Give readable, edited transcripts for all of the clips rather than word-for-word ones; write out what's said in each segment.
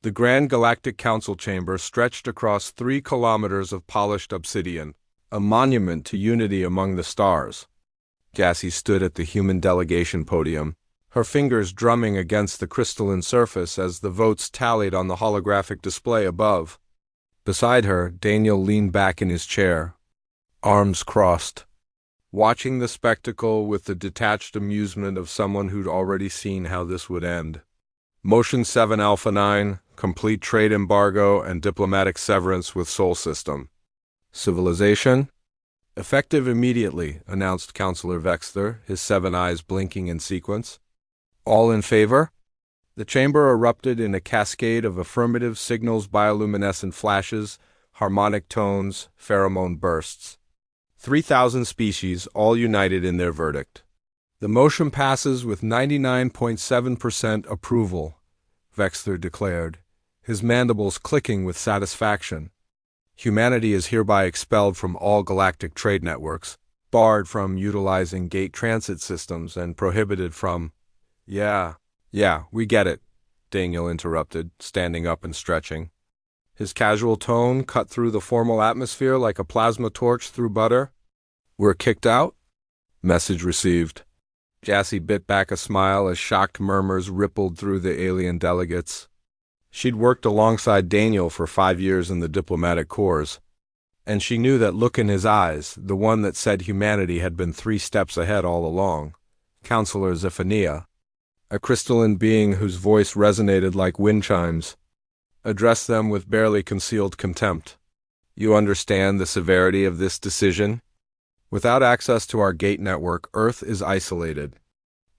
The Grand Galactic Council chamber stretched across 3 kilometers of polished obsidian, a monument to unity among the stars. Jassy stood at the human delegation podium, her fingers drumming against the crystalline surface as the votes tallied on the holographic display above. Beside her, Daniel leaned back in his chair, arms crossed, watching the spectacle with the detached amusement of someone who'd already seen how this would end. Motion 7 Alpha 9, complete trade embargo and diplomatic severance with Sol System. Civilization? Effective immediately, announced Counselor Vexler, his 7 eyes blinking in sequence. All in favor? The chamber erupted in a cascade of affirmative signals, bioluminescent flashes, harmonic tones, pheromone bursts. 3,000 species all united in their verdict. The motion passes with 99.7% approval, Vexler declared, his mandibles clicking with satisfaction. Humanity is hereby expelled from all galactic trade networks, barred from utilizing gate transit systems, and prohibited from— Yeah, we get it, Daniel interrupted, standing up and stretching. His casual tone cut through the formal atmosphere like a plasma torch through butter. We're kicked out? Message received. Jassy bit back a smile as shocked murmurs rippled through the alien delegates. She'd worked alongside Daniel for 5 years in the diplomatic corps, and she knew that look in his eyes, the one that said humanity had been 3 steps ahead all along. Counselor Zephaniah, a crystalline being whose voice resonated like wind chimes, addressed them with barely concealed contempt. You understand the severity of this decision? Without access to our gate network, Earth is isolated.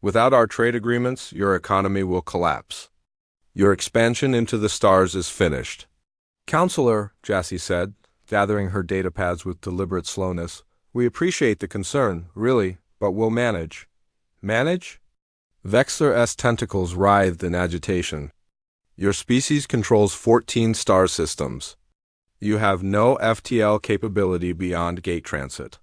Without our trade agreements, your economy will collapse. Your expansion into the stars is finished. Counselor, Jassy said, gathering her datapads with deliberate slowness, we appreciate the concern, really, but we'll manage. Manage? Vexler's tentacles writhed in agitation. Your species controls 14 star systems. You have no FTL capability beyond gate transit.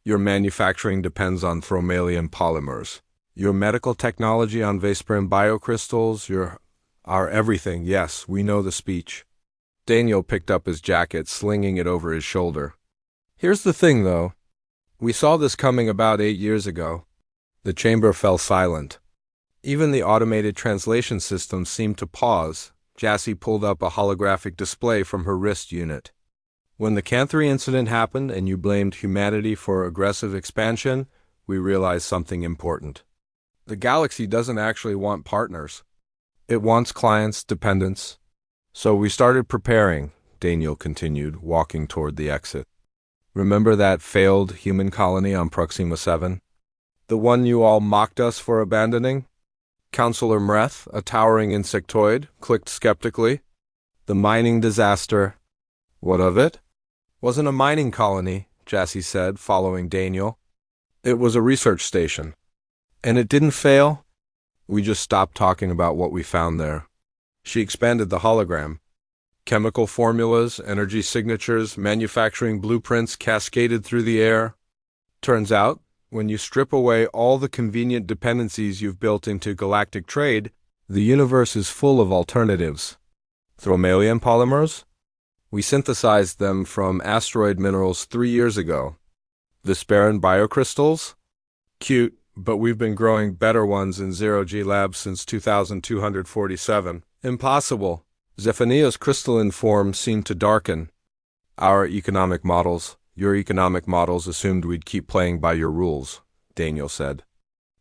Your manufacturing depends on thromalian polymers. Your medical technology on Vesperin biocrystals, our everything, yes, we know the speech. Daniel picked up his jacket, slinging it over his shoulder. Here's the thing, though. We saw this coming about 8 years ago. The chamber fell silent. Even the automated translation system seemed to pause. Jassy pulled up a holographic display from her wrist unit. When the Canthry incident happened and you blamed humanity for aggressive expansion, we realized something important. The galaxy doesn't actually want partners. It wants clients, dependents. So we started preparing, Daniel continued, walking toward the exit. Remember that failed human colony on Proxima 7? The one you all mocked us for abandoning? Counselor Mreth, a towering insectoid, clicked skeptically. The mining disaster. What of it? Wasn't a mining colony, Jassy said, following Daniel. It was a research station. And it didn't fail? We just stopped talking about what we found there. She expanded the hologram. Chemical formulas, energy signatures, manufacturing blueprints cascaded through the air. Turns out, when you strip away all the convenient dependencies you've built into galactic trade, the universe is full of alternatives. Thromalian polymers? We synthesized them from asteroid minerals 3 years ago. Vesperin biocrystals? Cute, but we've been growing better ones in Zero-G Labs since 2247. Impossible. Zephaniah's crystalline form seemed to darken. Your economic models assumed we'd keep playing by your rules, Daniel said.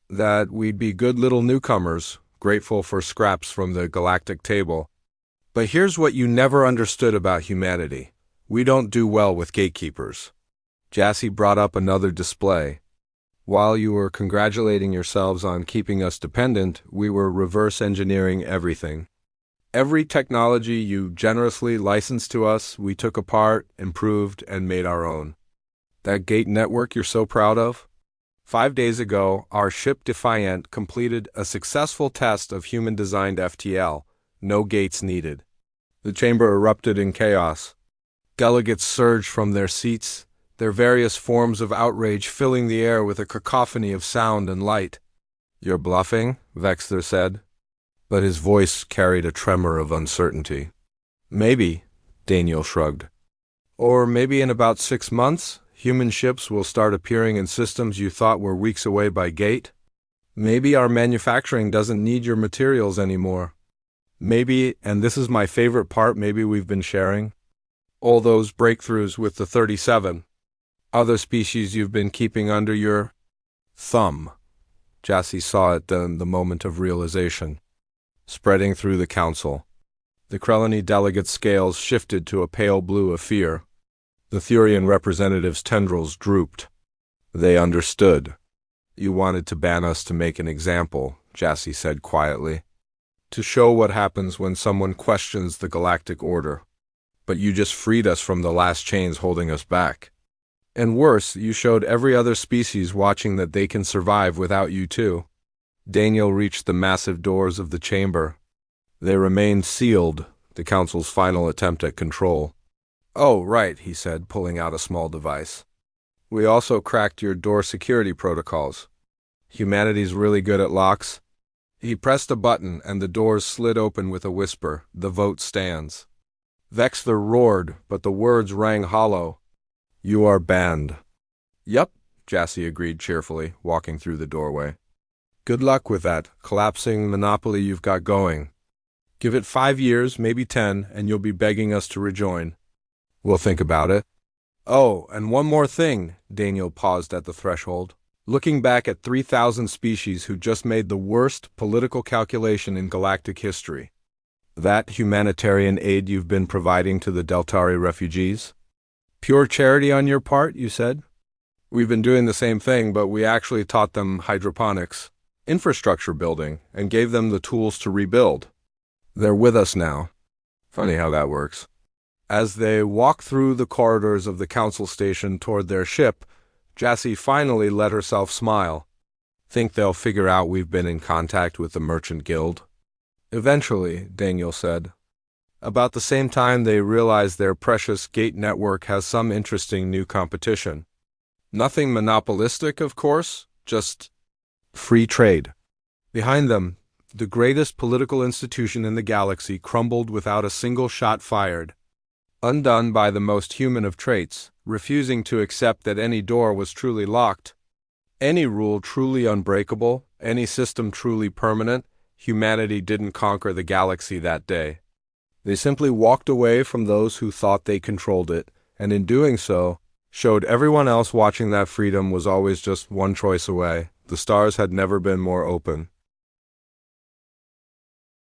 That we'd be good little newcomers, grateful for scraps from the galactic table. But here's what you never understood about humanity. We don't do well with gatekeepers. Jassy brought up another display. While you were congratulating yourselves on keeping us dependent, we were reverse engineering everything. Every technology you generously licensed to us, we took apart, improved, and made our own. That gate network you're so proud of? 5 days ago, our ship Defiant completed a successful test of human-designed FTL. No gates needed. The chamber erupted in chaos. Delegates surged from their seats, their various forms of outrage filling the air with a cacophony of sound and light. You're bluffing, Vexler said. but his voice carried a tremor of uncertainty. Maybe, Daniel shrugged. Or maybe in about 6 months, human ships will start appearing in systems you thought were weeks away by gate. Maybe our manufacturing doesn't need your materials anymore. Maybe, and this is my favorite part, maybe we've been sharing all those breakthroughs with the 37 other species you've been keeping under your thumb. Jassy saw it then, the moment of realization, spreading through the council. The Krellani delegates' scales shifted to a pale blue of fear. The Thurian representatives' tendrils drooped. They understood. You wanted to ban us to make an example, Jassy said quietly, to show what happens when someone questions the galactic order. But you just freed us from the last chains holding us back. And worse, you showed every other species watching that they can survive without you too. Daniel reached the massive doors of the chamber. They remained sealed, the Council's final attempt at control. Oh, right, he said, pulling out a small device. We also cracked your door security protocols. Humanity's really good at locks. He pressed a button and the doors slid open with a whisper. The vote stands. Vexler roared, but the words rang hollow. You are banned. Yup, Jassy agreed cheerfully, walking through the doorway. Good luck with that collapsing monopoly you've got going. Give it 5 years, maybe 10, and you'll be begging us to rejoin. We'll think about it. Oh, and one more thing, Daniel paused at the threshold, looking back at 3,000 species who just made the worst political calculation in galactic history. That humanitarian aid you've been providing to the Deltari refugees? Pure charity on your part, you said? We've been doing the same thing, but we actually taught them hydroponics, infrastructure building, and gave them the tools to rebuild. They're with us now. Funny how that works. As they walked through the corridors of the council station toward their ship, Jassy finally let herself smile. Think they'll figure out we've been in contact with the Merchant Guild? Eventually, Daniel said. About the same time they realize their precious gate network has some interesting new competition. Nothing monopolistic, of course, just free trade. Behind them, the greatest political institution in the galaxy crumbled without a single shot fired. Undone by the most human of traits, refusing to accept that any door was truly locked, any rule truly unbreakable, any system truly permanent, humanity didn't conquer the galaxy that day. They simply walked away from those who thought they controlled it, and in doing so, showed everyone else watching that freedom was always just one choice away. The stars had never been more open.